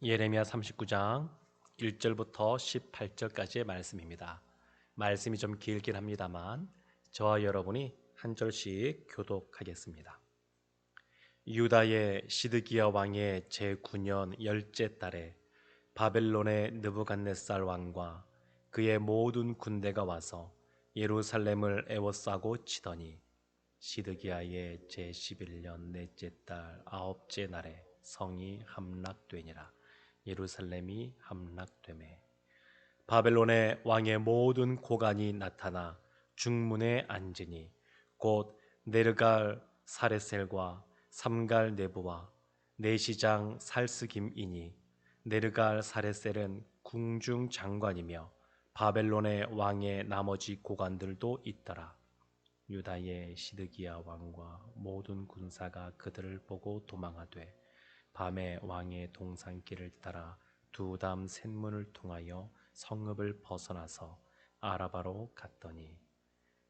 예레미야 39장 1절부터 18절까지의 말씀입니다. 말씀이 좀 길긴 합니다만 저와 여러분이 한 절씩 교독하겠습니다. 유다의 시드기야 왕의 제9년 열째 달에 바벨론의 느부갓네살 왕과 그의 모든 군대가 와서 예루살렘을 에워싸고 치더니 시드기야의 제11년 넷째 달 아홉째 날에 성이 함락되니라. 예루살렘이 함락되매 바벨론의 왕의 모든 고관이 나타나 중문에 앉으니 곧 네르갈 사레셀과 삼갈 네부와 내시장 살스김이니 네르갈 사레셀은 궁중 장관이며 바벨론의 왕의 나머지 고관들도 있더라. 유다의 시드기야 왕과 모든 군사가 그들을 보고 도망하되 밤에 왕의 동산길을 따라 두담 셋문을 통하여 성읍을 벗어나서 아라바로 갔더니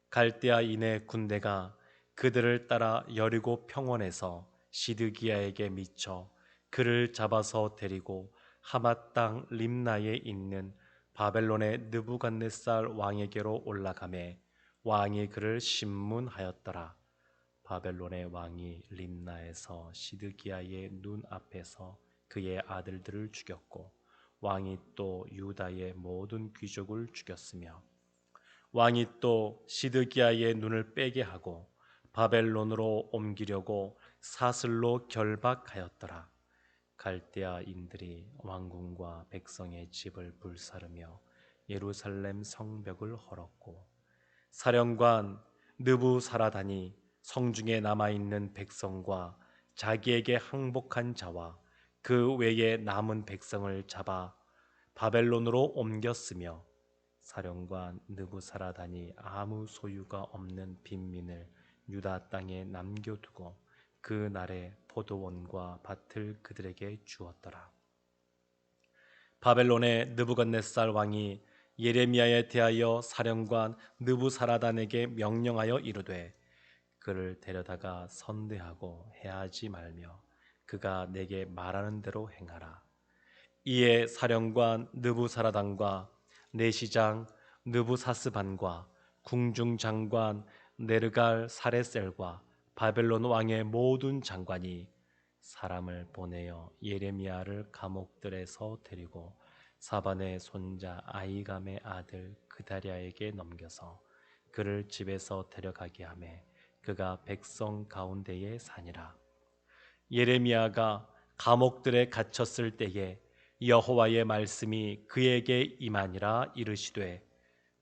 갈대아인의 군대가 그들을 따라 여리고 평원에서 시드기야에게 미쳐 그를 잡아서 데리고 하맛 땅 림나에 있는 바벨론의 느부갓네살 왕에게로 올라가매 왕이 그를 신문하였더라. 바벨론의 왕이 림나에서 시드기야의 눈 앞에서 그의 아들들을 죽였고 왕이 또 유다의 모든 귀족을 죽였으며 왕이 또 시드기야의 눈을 빼게 하고 바벨론으로 옮기려고 사슬로 결박하였더라. 갈대아인들이 왕궁과 백성의 집을 불사르며 예루살렘 성벽을 헐었고 사령관 느부사라단이 성중에 남아있는 백성과 자기에게 항복한 자와 그 외에 남은 백성을 잡아 바벨론으로 옮겼으며 사령관 느부사라단이 아무 소유가 없는 빈민을 유다 땅에 남겨두고 그 날에 포도원과 밭을 그들에게 주었더라. 바벨론의 느부갓네살 왕이 예레미야에 대하여 사령관 느부사라단에게 명령하여 이르되 그를 데려다가 선대하고 해하지 말며 그가 내게 말하는 대로 행하라. 이에 사령관 느부사라단과 내시장 느부사스반과 궁중장관 네르갈 사레셀과 바벨론 왕의 모든 장관이 사람을 보내어 예레미야를 감옥들에서 데리고 사반의 손자 아이감의 아들 그다랴에게 넘겨서 그를 집에서 데려가게 하매 그가 백성 가운데에 사니라. 예레미야가 감옥들에 갇혔을 때에 여호와의 말씀이 그에게 임하니라. 이르시되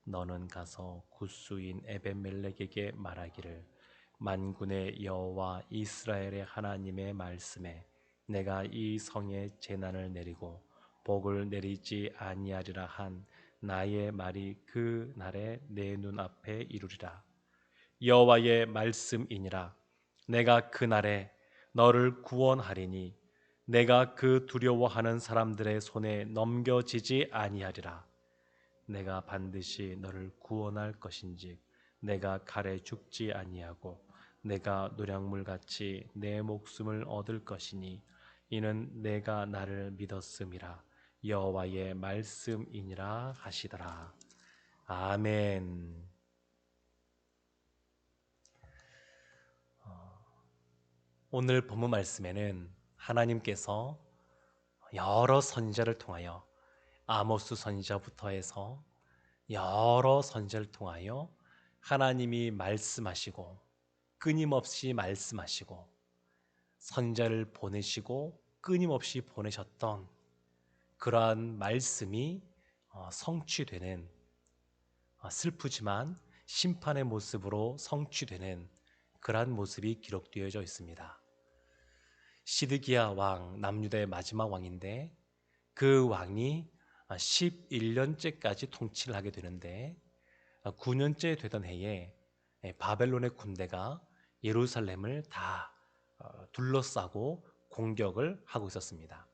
너는 가서 굿수인 에벤멜렉에게 말하기를 만군의 여호와 이스라엘의 하나님의 말씀에 내가 이 성에 재난을 내리고 복을 내리지 아니하리라 한 나의 말이 그 날에 내 눈앞에 이루리라. 여호와의 말씀이니라. 내가 그 날에 너를 구원하리니 내가 그 두려워하는 사람들의 손에 넘겨지지 아니하리라. 내가 반드시 너를 구원할 것인즉 내가 칼에 죽지 아니하고 내가 노량물같이 내 목숨을 얻을 것이니 이는 내가 나를 믿었음이라. 여호와의 말씀이니라 하시더라. 아멘. 오늘 본문 말씀에는 하나님께서 여러 선지자를 통하여 아모스 선지자부터 해서 여러 선지자를 통하여 하나님이 말씀하시고 끊임없이 말씀하시고 선지자를 보내시고 끊임없이 보내셨던 그러한 말씀이 성취되는 슬프지만 심판의 모습으로 성취되는 그러한 모습이 기록되어져 있습니다. 시드기야 왕, 남유다의 마지막 왕인데 그 왕이 11년째까지 통치를 하게 되는데 9년째 되던 해에 바벨론의 군대가 예루살렘을 다 둘러싸고 공격을 하고 있었습니다.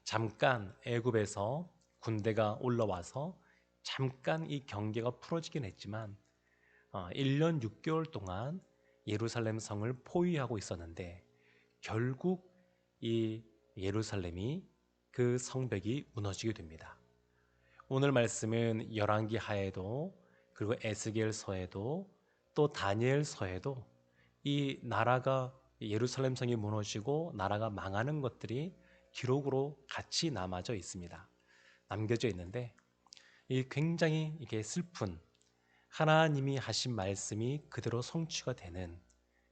잠깐 애굽에서 군대가 올라와서 잠깐 이 경계가 풀어지긴 했지만 1년 6개월 동안 예루살렘 성을 포위하고 있었는데 결국 이 예루살렘이 그 성벽이 무너지게 됩니다. 오늘 말씀은 열왕기 하에도 그리고 에스겔서에도 또 다니엘서에도 이 나라가 예루살렘 성이 무너지고 나라가 망하는 것들이 기록으로 같이 남아져 있습니다. 남겨져 있는데 이 굉장히 이게 슬픈 하나님이 하신 말씀이 그대로 성취가 되는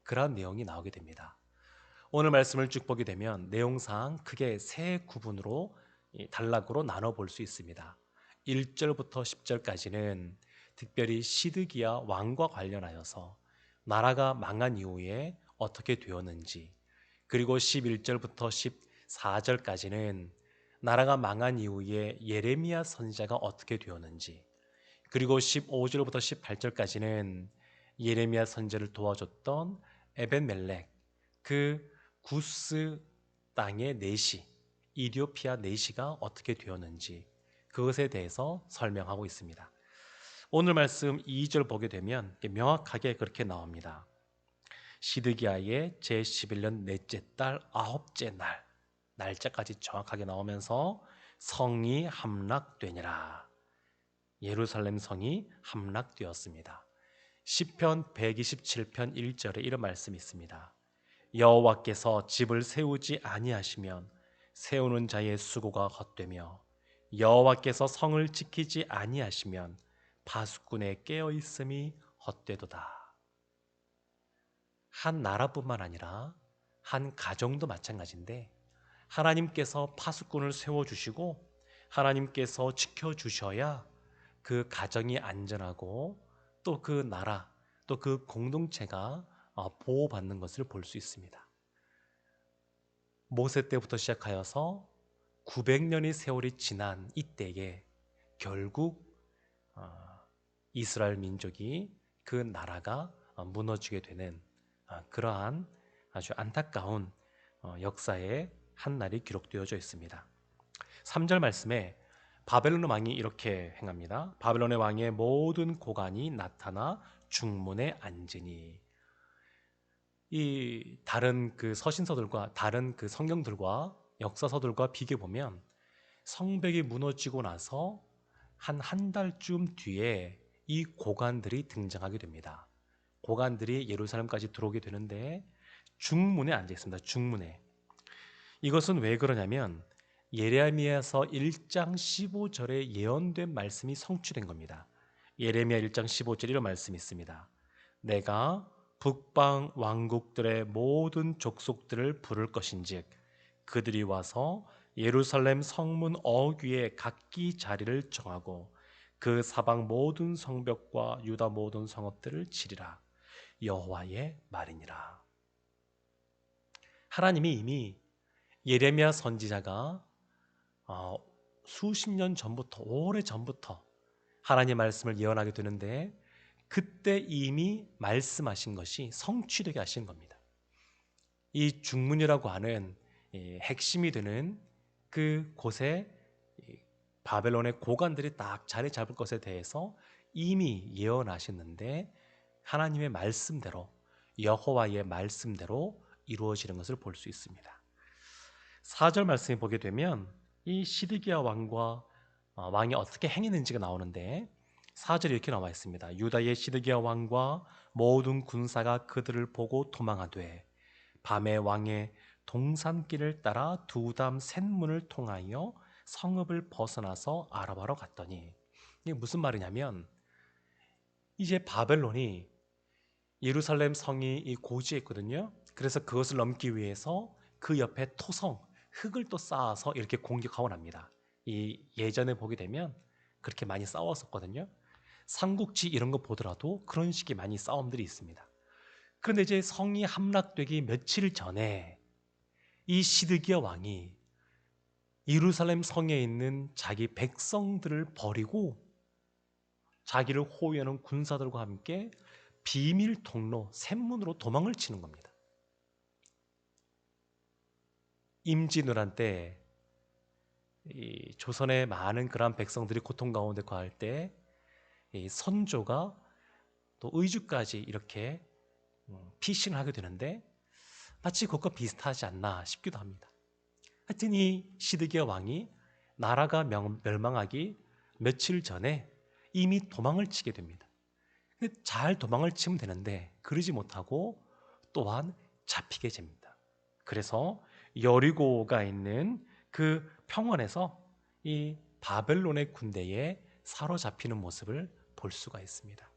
그러한 내용이 나오게 됩니다. 오늘 말씀을 쭉 보게 되면 내용상 크게 세 구분으로 단락으로 나눠 볼 수 있습니다. 1절부터 10절까지는 특별히 시드기야 왕과 관련하여서 나라가 망한 이후에 어떻게 되었는지, 그리고 11절부터 14절까지는 나라가 망한 이후에 예레미야 선지자가 어떻게 되었는지, 그리고 15절부터 18절까지는 예레미야 선지자를 도와줬던 에벤멜렉, 그 구스 땅의 내시, 이디오피아 내시가 어떻게 되었는지 그것에 대해서 설명하고 있습니다. 오늘 말씀 2절 보게 되면 명확하게 그렇게 나옵니다. 시드기야의 제11년 넷째 달 아홉째 날, 날짜까지 정확하게 나오면서 성이 함락되니라. 예루살렘 성이 함락되었습니다. 시편 127편 1절에 이런 말씀이 있습니다. 여호와께서 집을 세우지 아니하시면 세우는 자의 수고가 헛되며 여호와께서 성을 지키지 아니하시면 파수꾼의 깨어 있음이 헛되도다. 한 나라뿐만 아니라 한 가정도 마찬가지인데 하나님께서 파수꾼을 세워주시고 하나님께서 지켜주셔야 그 가정이 안전하고 또 그 나라, 또 그 공동체가 보호받는 것을 볼 수 있습니다. 모세 때부터 시작하여서 900년의 세월이 지난 이때에 결국 이스라엘 민족이 그 나라가 무너지게 되는 그러한 아주 안타까운 역사의 한 날이 기록되어져 있습니다. 3절 말씀에 바벨론 왕이 이렇게 행합니다. 바벨론의 왕의 모든 고관이 나타나 중문에 앉으니. 이 다른 그 서신서들과 다른 그 성경들과 역사서들과 비교해 보면 성벽이 무너지고 나서 한 달쯤 뒤에 이 고관들이 등장하게 됩니다. 고관들이 예루살렘까지 들어오게 되는데 중문에 앉아 있습니다. 중문에. 이것은 왜 그러냐면 예레미야서 1장 15절에 예언된 말씀이 성취된 겁니다. 예레미야 1장 15절 이런 말씀이 있습니다. 내가 북방 왕국들의 모든 족속들을 부를 것인즉 그들이 와서 예루살렘 성문 어귀에 각기 자리를 정하고 그 사방 모든 성벽과 유다 모든 성읍들을 치리라. 여호와의 말이니라. 하나님이 이미 예레미야 선지자가 수십 년 전부터, 오래 전부터 하나님의 말씀을 예언하게 되는데 그때 이미 말씀하신 것이 성취되게 하신 겁니다. 이 중문이라고 하는 핵심이 되는 그 곳에 바벨론의 고관들이 딱 자리 잡을 것에 대해서 이미 예언하셨는데 하나님의 말씀대로, 여호와의 말씀대로 이루어지는 것을 볼 수 있습니다. 4절 말씀에 보게 되면 이 시드기야 왕이 어떻게 행했는지가 나오는데 4절에 이렇게 나와 있습니다. 유다의 시드기야 왕과 모든 군사가 그들을 보고 도망하되 밤에 왕의 동산길을 따라 두담 셋문을 통하여 성읍을 벗어나서 아라바로 갔더니, 이게 무슨 말이냐면 이제 바벨론이 예루살렘 성이 이 고지에 있거든요. 그래서 그것을 넘기 위해서 그 옆에 토성, 흙을 또 쌓아서 이렇게 공격하고 납니다. 이 예전에 보게 되면 그렇게 많이 싸웠었거든요. 삼국지 이런 거 보더라도 그런 식의 많이 싸움들이 있습니다. 그런데 이제 성이 함락되기 며칠 전에 이 시드기야 왕이 예루살렘 성에 있는 자기 백성들을 버리고 자기를 호위하는 군사들과 함께 비밀 통로 샘문으로 도망을 치는 겁니다. 임진왜란 때 이 조선의 많은 그러한 백성들이 고통 가운데 거할 때 이 선조가 또 의주까지 이렇게 피신을 하게 되는데 마치 그것과 비슷하지 않나 싶기도 합니다. 하여튼 이 시드기야 왕이 나라가 멸망하기 며칠 전에 이미 도망을 치게 됩니다. 근데 잘 도망을 치면 되는데 그러지 못하고 또한 잡히게 됩니다. 그래서 여리고가 있는 그 평원에서 이 바벨론의 군대에 사로잡히는 모습을 볼 수가 있습니다.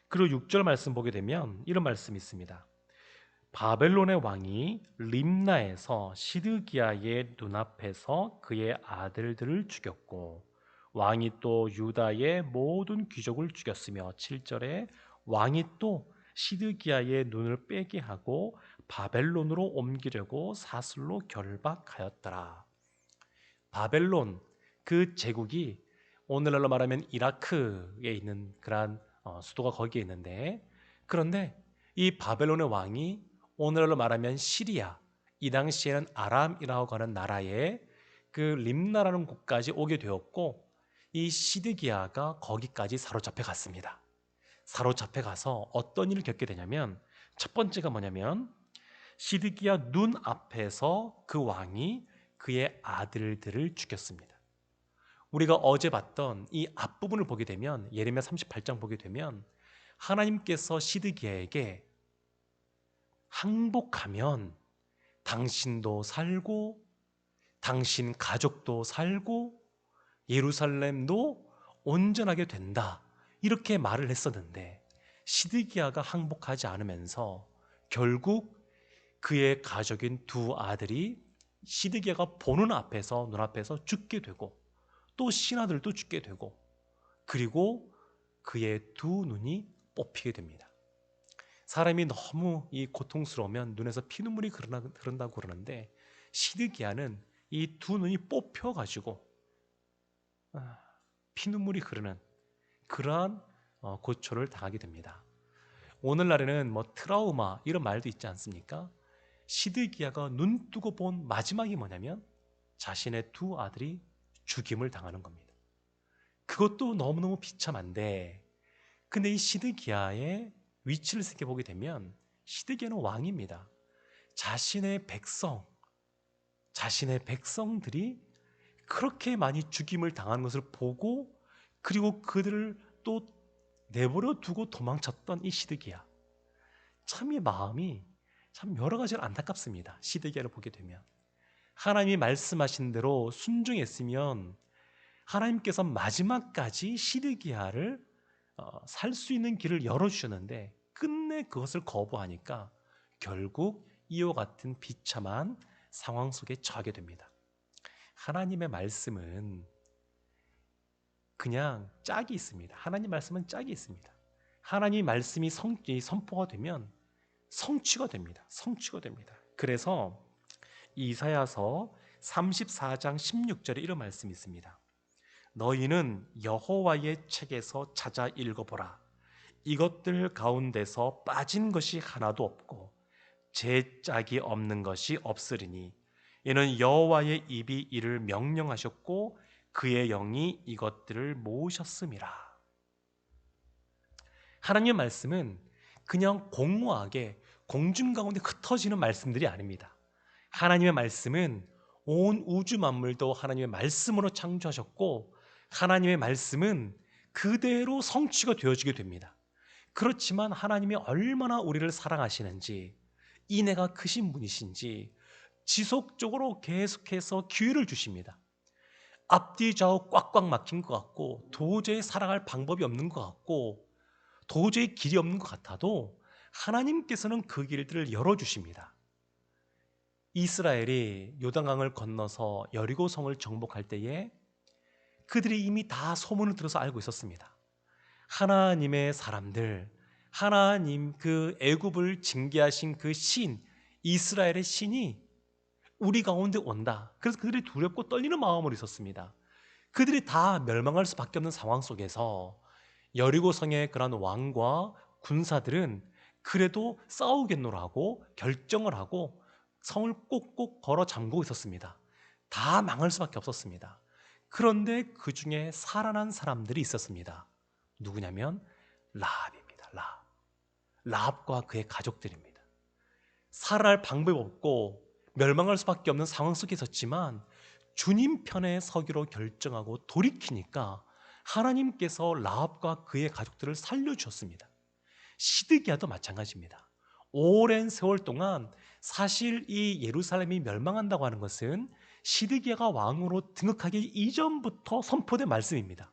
그리고 6절 말씀 보게 되면 이런 말씀이 있습니다. 바벨론의 왕이 림나에서 시드기야의 눈앞에서 그의 아들들을 죽였고 왕이 또 유다의 모든 귀족을 죽였으며 7절에 왕이 또 시드기야의 눈을 빼게 하고 바벨론으로 옮기려고 사슬로 결박하였더라. 바벨론 그 제국이 오늘날로 말하면 이라크에 있는 그러한 수도가 거기에 있는데, 그런데 이 바벨론의 왕이 오늘날로 말하면 시리아, 이 당시에는 아람이라고 하는 나라에 그 림나라는 곳까지 오게 되었고 이 시드기야가 거기까지 사로잡혀 갔습니다. 사로잡혀 가서 어떤 일을 겪게 되냐면 첫 번째가 뭐냐면 시드기야 눈 앞에서 그 왕이 그의 아들들을 죽였습니다. 우리가 어제 봤던 이 앞부분을 보게 되면 예레미야 38장 보게 되면 하나님께서 시드기야에게 항복하면 당신도 살고 당신 가족도 살고 예루살렘도 온전하게 된다, 이렇게 말을 했었는데 시드기야가 항복하지 않으면서 결국 그의 가족인 두 아들이 시드기야가 보는 앞에서 눈앞에서 죽게 되고 또 신하들도 죽게 되고 그리고 그의 두 눈이 뽑히게 됩니다. 사람이 너무 이 고통스러우면 눈에서 피눈물이 흐른다고 그러는데 시드기야는 이 두 눈이 뽑혀가지고 피눈물이 흐르는 그러한 고초를 당하게 됩니다. 오늘날에는 뭐 트라우마 이런 말도 있지 않습니까? 시드기야가 눈 뜨고 본 마지막이 뭐냐면 자신의 두 아들이 죽임을 당하는 겁니다. 그것도 너무너무 비참한데, 근데 이 시드기야의 위치를 생각해보게 되면 시드기야는 왕입니다. 자신의 백성들이 그렇게 많이 죽임을 당하는 것을 보고 그리고 그들을 또 내버려 두고 도망쳤던 이 시드기야, 참 이 마음이 참 여러 가지로 안타깝습니다. 시드기야를 보게 되면 하나님이 말씀하신 대로 순종했으면 하나님께서 마지막까지 시드기야를 살 수 있는 길을 열어주셨는데 끝내 그것을 거부하니까 결국 이와 같은 비참한 상황 속에 처하게 됩니다. 하나님의 말씀은 그냥 짝이 있습니다. 하나님 말씀은 짝이 있습니다. 하나님 말씀이 선포가 되면 성취가 됩니다. 성취가 됩니다. 그래서 이사야서 34장 16절에 이런 말씀이 있습니다. 너희는 여호와의 책에서 찾아 읽어보라. 이것들 가운데서 빠진 것이 하나도 없고 제 짝이 없는 것이 없으리니 이는 여호와의 입이 이를 명령하셨고 그의 영이 이것들을 모으셨음이라. 하나님의 말씀은 그냥 공허하게 공중 가운데 흩어지는 말씀들이 아닙니다. 하나님의 말씀은 온 우주 만물도 하나님의 말씀으로 창조하셨고 하나님의 말씀은 그대로 성취가 되어지게 됩니다. 그렇지만 하나님이 얼마나 우리를 사랑하시는지, 인애가 크신 분이신지 지속적으로 계속해서 기회를 주십니다. 앞뒤 좌우 꽉꽉 막힌 것 같고 도저히 살아갈 방법이 없는 것 같고 도저히 길이 없는 것 같아도 하나님께서는 그 길들을 열어주십니다. 이스라엘이 요단강을 건너서 여리고성을 정복할 때에 그들이 이미 다 소문을 들어서 알고 있었습니다. 하나님의 사람들, 하나님 그 애굽을 징계하신 그 신, 이스라엘의 신이 우리 가운데 온다. 그래서 그들이 두렵고 떨리는 마음으로 있었습니다. 그들이 다 멸망할 수밖에 없는 상황 속에서 여리고성의 그런 왕과 군사들은 그래도 싸우겠노라고 결정을 하고 성을 꼭꼭 걸어 잠그고 있었습니다. 다 망할 수밖에 없었습니다. 그런데 그 중에 살아난 사람들이 있었습니다. 누구냐면 라합입니다. 라합과 그의 가족들입니다. 살아날 방법이 없고 멸망할 수밖에 없는 상황 속에 있었지만 주님 편에 서기로 결정하고 돌이키니까 하나님께서 라합과 그의 가족들을 살려주셨습니다. 시드기야도 마찬가지입니다. 오랜 세월 동안 사실 이 예루살렘이 멸망한다고 하는 것은 시드기야가 왕으로 등극하기 이전부터 선포된 말씀입니다.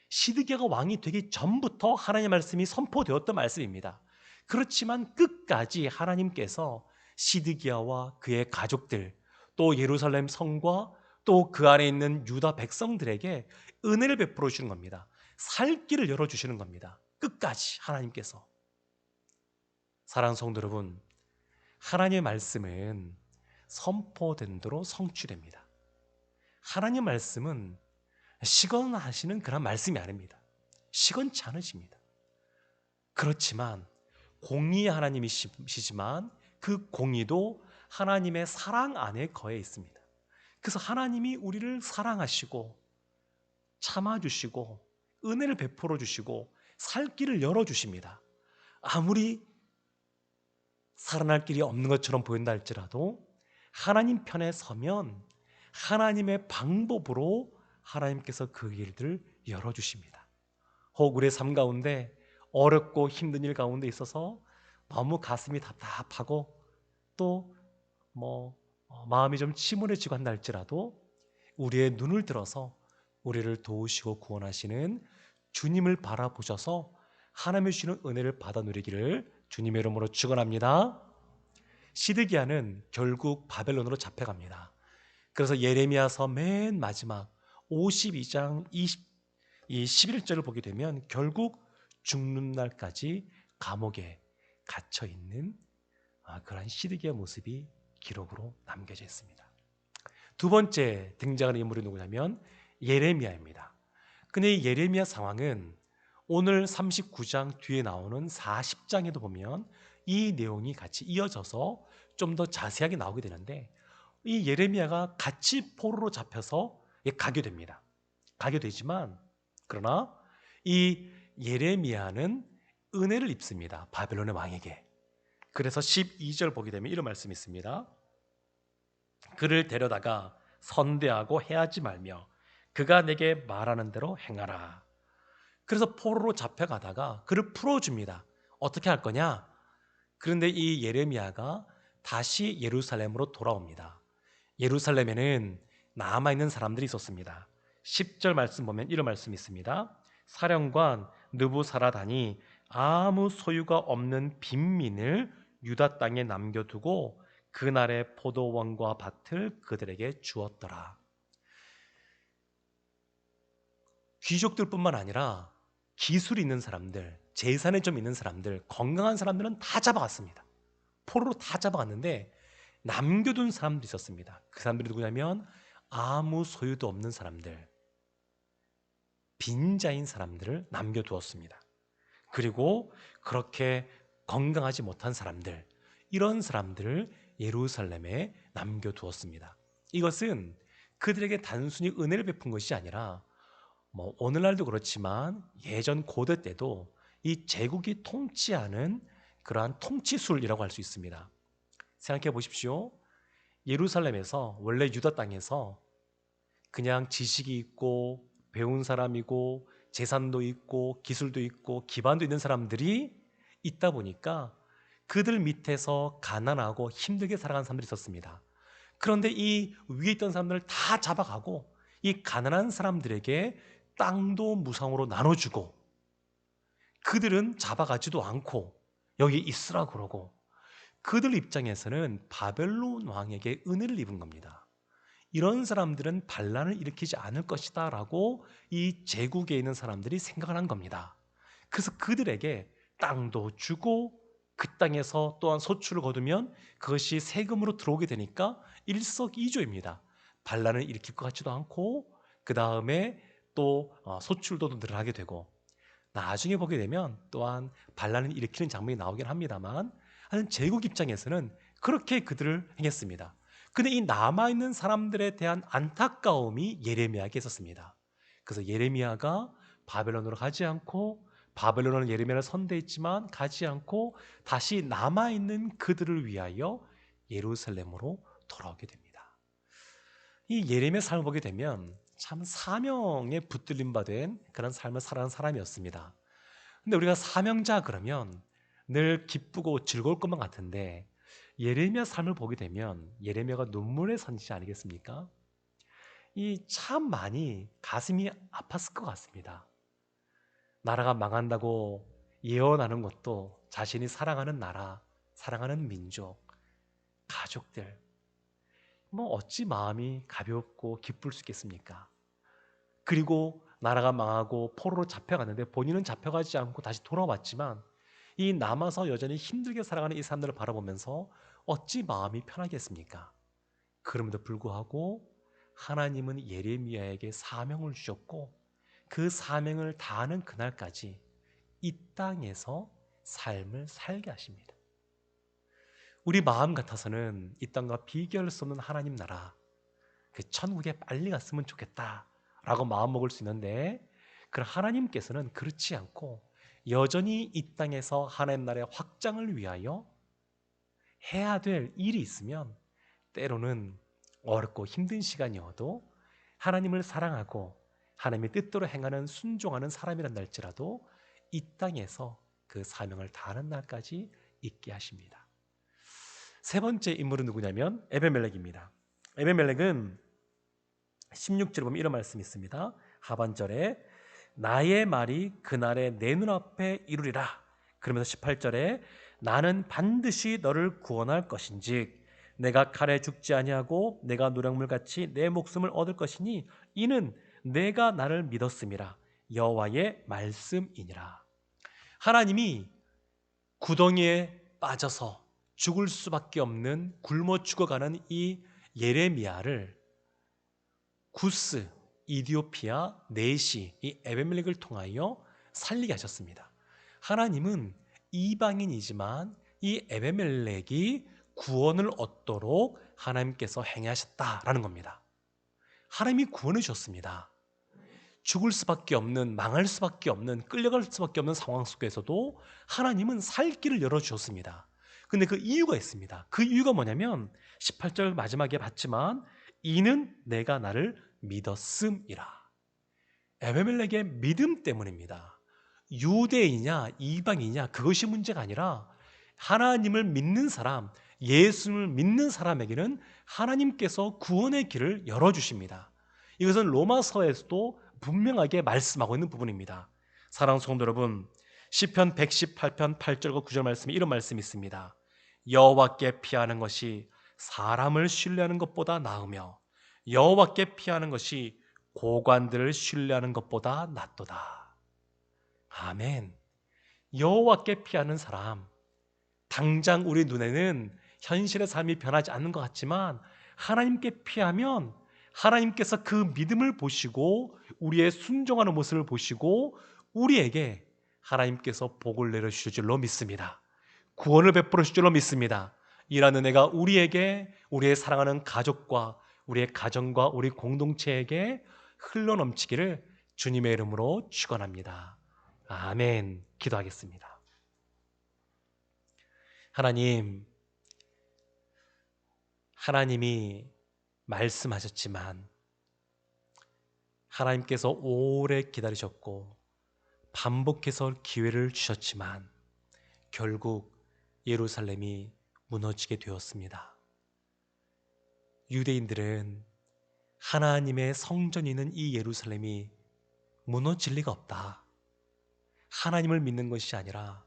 시드기야가 왕이 되기 전부터 하나님의 말씀이 선포되었던 말씀입니다. 그렇지만 끝까지 하나님께서 시드기야와 그의 가족들, 또 예루살렘 성과 또 그 안에 있는 유다 백성들에게 은혜를 베풀어 주시는 겁니다. 살 길을 열어 주시는 겁니다. 끝까지 하나님께서. 사랑하는 성도 여러분, 하나님의 말씀은 선포된 대로 성취됩니다. 하나님의 말씀은 시건하시는 그런 말씀이 아닙니다. 시건치 않으십니다. 그렇지만 공의의 하나님이시지만 그 공의도 하나님의 사랑 안에 거해 있습니다. 그래서 하나님이 우리를 사랑하시고 참아주시고 은혜를 베풀어 주시고 살 길을 열어주십니다. 아무리 살아날 길이 없는 것처럼 보인다 할지라도 하나님 편에 서면 하나님의 방법으로 하나님께서 그 길들을 열어주십니다. 혹 우리의 삶 가운데 어렵고 힘든 일 가운데 있어서 너무 가슴이 답답하고 또 마음이 좀 침울해지고 한다 할지라도 우리의 눈을 들어서 우리를 도우시고 구원하시는 주님을 바라보셔서 하나님의 주시는 은혜를 받아 누리기를 주님의 이름으로 축원합니다. 시드기야는 결국 바벨론으로 잡혀갑니다. 그래서 예레미야서 맨 마지막 52장 11절을 보게 되면 결국 죽는 날까지 감옥에 갇혀 있는 그러한 시드기야 모습이 기록으로 남겨져 있습니다. 두 번째 등장하는 인물이 누구냐면 예레미야입니다. 근데 이 예레미야 상황은 오늘 39장 뒤에 나오는 40장에도 보면 이 내용이 같이 이어져서 좀 더 자세하게 나오게 되는데 이 예레미야가 같이 포로로 잡혀서 가게 됩니다. 가게 되지만 그러나 이 예레미야는 은혜를 입습니다. 바벨론의 왕에게. 그래서 12절 보게 되면 이런 말씀이 있습니다. 그를 데려다가 선대하고 해하지 말며 그가 내게 말하는 대로 행하라. 그래서 포로로 잡혀가다가 그를 풀어줍니다. 어떻게 할 거냐? 그런데 이 예레미야가 다시 예루살렘으로 돌아옵니다. 예루살렘에는 남아있는 사람들이 있었습니다. 10절 말씀 보면 이런 말씀이 있습니다. 사령관 느부사라단이 아무 소유가 없는 빈민을 유다 땅에 남겨두고 그날의 포도원과 밭을 그들에게 주었더라. 귀족들뿐만 아니라 기술이 있는 사람들, 재산이 좀 있는 사람들, 건강한 사람들은 다 잡아갔습니다. 포로로 다 잡아갔는데 남겨둔 사람들이 있었습니다. 그 사람들이 누구냐면 아무 소유도 없는 사람들, 빈자인 사람들을 남겨두었습니다. 그리고 그렇게 건강하지 못한 사람들, 이런 사람들을 예루살렘에 남겨두었습니다. 이것은 그들에게 단순히 은혜를 베푼 것이 아니라 오늘날도 그렇지만 예전 고대 때도 이 제국이 통치하는 그러한 통치술이라고 할 수 있습니다. 생각해 보십시오. 예루살렘에서 원래 유다 땅에서 그냥 지식이 있고 배운 사람이고 재산도 있고 기술도 있고 기반도 있는 사람들이 있다 보니까 그들 밑에서 가난하고 힘들게 살아가는 사람들이 있었습니다. 그런데 이 위에 있던 사람들을 다 잡아가고 이 가난한 사람들에게 땅도 무상으로 나눠주고 그들은 잡아가지도 않고 여기 있으라 그러고 그들 입장에서는 바벨론 왕에게 은혜를 입은 겁니다. 이런 사람들은 반란을 일으키지 않을 것이다 라고 이 제국에 있는 사람들이 생각을 한 겁니다. 그래서 그들에게 땅도 주고 그 땅에서 또한 소출을 거두면 그것이 세금으로 들어오게 되니까 일석이조입니다. 반란을 일으킬 것 같지도 않고 그 다음에 또 소출도 늘어나게 되고 나중에 보게 되면 또한 반란을 일으키는 장면이 나오긴 합니다만 하여튼 제국 입장에서는 그렇게 그들을 행했습니다. 근데 이 남아있는 사람들에 대한 안타까움이 예레미야에게 있었습니다. 그래서 예레미야가 바벨론으로 가지 않고 바벨론은 예레미야를 선대했지만 가지 않고 다시 남아있는 그들을 위하여 예루살렘으로 돌아오게 됩니다. 이 예레미야 삶을 보게 되면 참 사명에 붙들림 받은 그런 삶을 살아가는 사람이었습니다. 근데 우리가 사명자 그러면 늘 기쁘고 즐거울 것만 같은데 예레미야 삶을 보게 되면 예레미야가 눈물의 선지 아니겠습니까? 이 참 많이 가슴이 아팠을 것 같습니다. 나라가 망한다고 예언하는 것도 자신이 사랑하는 나라, 사랑하는 민족, 가족들, 뭐 어찌 마음이 가볍고 기쁠 수 있겠습니까? 그리고 나라가 망하고 포로로 잡혀갔는데 본인은 잡혀가지 않고 다시 돌아왔지만 이 남아서 여전히 힘들게 살아가는 이 사람들을 바라보면서 어찌 마음이 편하겠습니까? 그럼에도 불구하고 하나님은 예레미야에게 사명을 주셨고 그 사명을 다하는 그날까지 이 땅에서 삶을 살게 하십니다. 우리 마음 같아서는 이 땅과 비교할 수 없는 하나님 나라, 그 천국에 빨리 갔으면 좋겠다라고 마음먹을 수 있는데 그 하나님께서는 그렇지 않고 여전히 이 땅에서 하나님 나라의 확장을 위하여 해야 될 일이 있으면 때로는 어렵고 힘든 시간이어도 하나님을 사랑하고 하나님의 뜻대로 행하는 순종하는 사람이란다 할지라도 이 땅에서 그 사명을 다하는 날까지 있게 하십니다. 세 번째 인물은 누구냐면 에베멜렉입니다. 에베멜렉은 16절에 보면 이런 말씀이 있습니다. 하반절에 나의 말이 그날에 내 눈앞에 이루리라. 그러면서 18절에 나는 반드시 너를 구원할 것인즉 내가 칼에 죽지 아니하고 내가 노량물같이 내 목숨을 얻을 것이니 이는 내가 나를 믿었음이라. 여호와의 말씀이니라. 하나님이 구덩이에 빠져서 죽을 수밖에 없는 굶어 죽어가는 이 예레미야를 구스, 이디오피아, 네시, 이 에베멜렉을 통하여 살리게 하셨습니다. 하나님은 이방인이지만 이 에베멜렉이 구원을 얻도록 하나님께서 행하셨다라는 겁니다. 하나님이 구원해 주셨습니다. 죽을 수밖에 없는, 망할 수밖에 없는, 끌려갈 수밖에 없는 상황 속에서도 하나님은 살 길을 열어주셨습니다. 근데 그 이유가 있습니다. 그 이유가 뭐냐면 18절 마지막에 봤지만 이는 내가 나를 믿었음이라. 에베멜렉의 믿음 때문입니다. 유대인이냐 이방이냐 그것이 문제가 아니라 하나님을 믿는 사람, 예수를 믿는 사람에게는 하나님께서 구원의 길을 열어주십니다. 이것은 로마서에서도 분명하게 말씀하고 있는 부분입니다. 사랑하는 성도 여러분, 시편 118편 8절과 9절 말씀에 이런 말씀이 있습니다. 여호와께 피하는 것이 사람을 신뢰하는 것보다 나으며 여호와께 피하는 것이 고관들을 신뢰하는 것보다 낫도다. 아멘. 여호와께 피하는 사람, 당장 우리 눈에는 현실의 삶이 변하지 않는 것 같지만 하나님께 피하면 하나님께서 그 믿음을 보시고 우리의 순종하는 모습을 보시고 우리에게 하나님께서 복을 내려주실 줄로 믿습니다. 구원을 베풀어 주실 줄로 믿습니다. 이라는 은혜가 우리에게, 우리의 사랑하는 가족과 우리의 가정과 우리 공동체에게 흘러넘치기를 주님의 이름으로 축원합니다. 아멘. 기도하겠습니다. 하나님이 말씀하셨지만 하나님께서 오래 기다리셨고 반복해서 기회를 주셨지만 결국 예루살렘이 무너지게 되었습니다. 유대인들은 하나님의 성전이 있는 이 예루살렘이 무너질 리가 없다. 하나님을 믿는 것이 아니라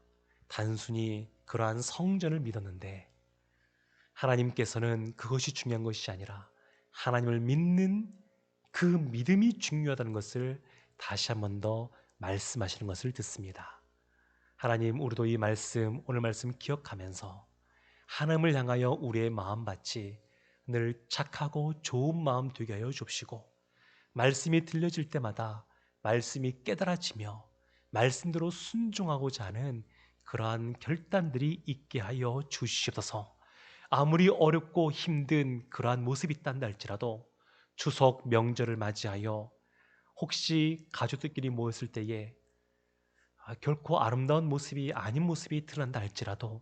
단순히 그러한 성전을 믿었는데 하나님께서는 그것이 중요한 것이 아니라 하나님을 믿는 그 믿음이 중요하다는 것을 다시 한 번 더 말씀하시는 것을 듣습니다. 하나님, 우리도 이 말씀, 오늘 말씀 기억하면서 하나님을 향하여 우리의 마음밭이 늘 착하고 좋은 마음 되게 하여 주옵시고 말씀이 들려질 때마다 말씀이 깨달아지며 말씀대로 순종하고자 하는 그러한 결단들이 있게 하여 주시옵소서. 아무리 어렵고 힘든 그러한 모습이 있단다 할지라도 추석 명절을 맞이하여 혹시 가족들끼리 모였을 때에 결코 아름다운 모습이 아닌 모습이 드러난다 할지라도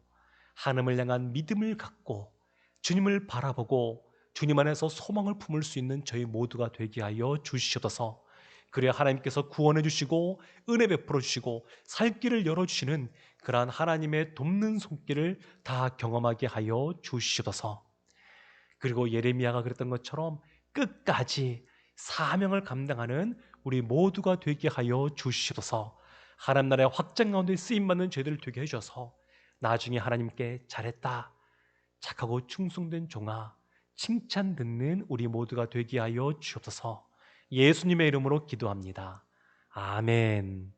하나님을 향한 믿음을 갖고 주님을 바라보고 주님 안에서 소망을 품을 수 있는 저희 모두가 되게 하여 주시옵소서. 그래야 하나님께서 구원해 주시고 은혜 베풀어 주시고 살 길을 열어 주시는 그러한 하나님의 돕는 손길을 다 경험하게 하여 주시옵소서. 그리고 예레미야가 그랬던 것처럼 끝까지 사명을 감당하는 우리 모두가 되게 하여 주시옵소서. 하나님 나라의 확장 가운데 쓰임받는 저희들 되게 해주셔서 나중에 하나님께 잘했다, 착하고 충성된 종아, 칭찬 듣는 우리 모두가 되게 하여 주옵소서. 예수님의 이름으로 기도합니다. 아멘.